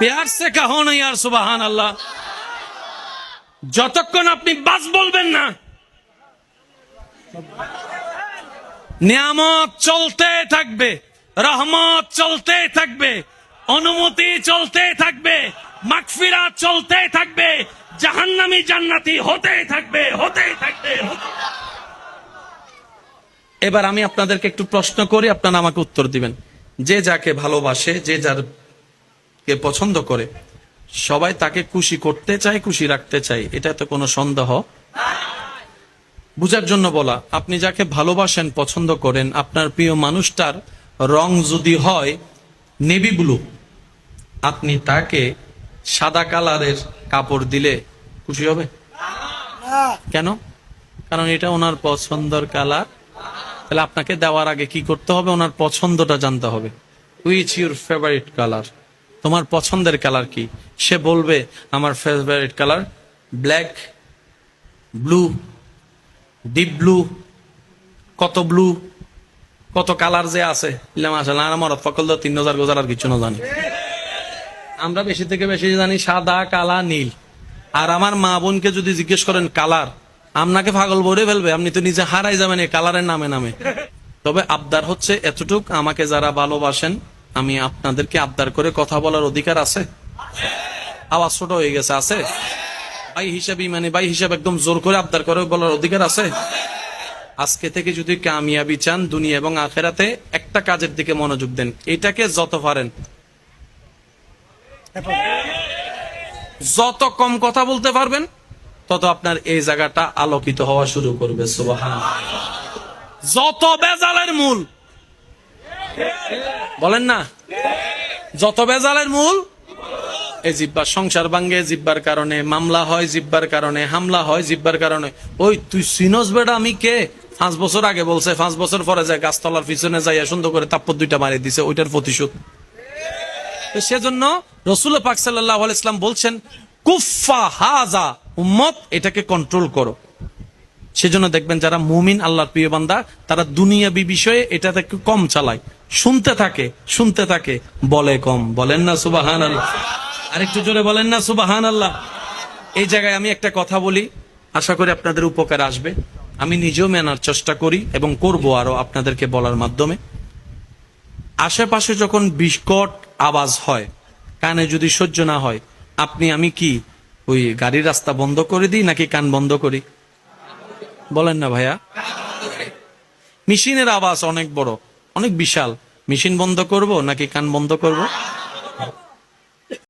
प्यार से कहो ना यार सुबहान अल्लाह। যতক্ষণ আপনি বাস বলবেন না, নিয়ামত চলতে থাকবে, রহমত চলতে থাকবে, অনুমতি চলতে থাকবে, মাগফিরাত চলতে থাকবে, জাহান্নামী জান্নাতি হতে থাকবে, হতে থাকবে। এবার আমি আপনাদেরকে একটু প্রশ্ন করি, আপনারা আমাকে উত্তর দিবেন। যে যাকে ভালোবাসে, যে যারকে পছন্দ করে, সবাই তাকে খুশি করতে চায়, খুশি রাখতে চায়, এটা তো কোনো সন্দেহ বুঝার জন্য বলা। আপনি যাকে ভালোবাসেন, পছন্দ করেন, আপনার প্রিয় মানুষটার রং যদি হয় নেভি ব্লু, আপনি তাকে সাদা কালারের কাপড় দিলে খুশি হবে? কেন? কারণ এটা ওনার পছন্দের কালার। তাহলে আপনাকে দেওয়ার আগে কি করতে হবে? ওনার পছন্দটা জানতে হবে। Which your favourite colour? তোমার পছন্দের কালার কি? সে বলবে আমার favourite colour black, blue, deep blue, কত ব্লু, কত কালার যে আছে। আমার ফকল 3000 গোজার আর কিছু না জানি। আমরা বেশি থেকে বেশি জানি সাদা, কালা, নীল। আর আমার মা বোনকে যদি জিজ্ঞেস করেন কালার, আপনাকে পাগল বলে ফেলবে। আপনি তো নিজে হারাই যাবেন এই কালারের নামে নামে। তবে আবদার হচ্ছে এতটুক, আমাকে যারা ভালোবাসেন, আমি আপনাদেরকে আবদার করে কথা বলার অধিকার আছে? আওয়াজ ছোট হয়ে গেছে, আছে? ভাই হিসাবে, মানে ভাই হিসাবে একদম জোর করে আবদার করে বলার অধিকার আছে? আজকে থেকে যদি কামিয়াবি চান দুনিয়া এবং আখেরাতে, একটা কাজের দিকে মনোযোগ দেন। এটাকে যত পারেন, যত কম কথা বলতে পারবেন, তত আপনার এই জায়গাটা আলোকিত হওয়া শুরু করবে। সুবহানাল্লাহ। যত বেজালের মূল, বলেন না, যত বেজালের মূল এই জিব্বা। সংসার ভাঙ্গে জিব্বার কারণে, মামলা হয় জিব্বার কারণে, হামলা হয় জিব্বার কারণে। ওই তুই সিনস বেটা আমি কে? 5 বছর আগে বলছে, 5 বছর পরে যায় গাছতলার পিছনে যাইয়া সুন্দর করে তাপ্পর 2টা মারি দিছে, ওইটার প্রতিশোধ। সেজন্য রাসূল পাক সাল্লাল্লাহু আলাইহি ওয়াসাল্লাম বলছেন কুফা হাজা, উম্মত এটাকে কন্ট্রোল করো। সেজন্য দেখবেন যারা মুমিন, আল্লাহর প্রিয় বান্দা, তারা দুনিয়াবি বিষয়ে এটা থেকে কম চালায়, শুনতে থাকে, শুনতে থাকে, বলে কম। বলেন না সুবহানাল্লাহ? আরেকটু জোরে বলেন না সুবহানাল্লাহ? এই জায়গায় আমি একটা কথা বলি, আশা করি আপনাদের উপকার আসবে। আমি নিজেও মেনার চেষ্টা করি এবং করব আরো আপনাদেরকে বলার মাধ্যমে। আশেপাশে যখন বিকট আওয়াজ হয়, কানে যদি সহ্য না হয়, আপনি আমি কি ওই গাড়ির রাস্তা বন্ধ করে দিই নাকি কান বন্ধ করি? বলেন না ভাইয়া? মেশিনের আওয়াজ অনেক বড়, অনেক বিশাল, মেশিন বন্ধ করব নাকি কান বন্ধ করব?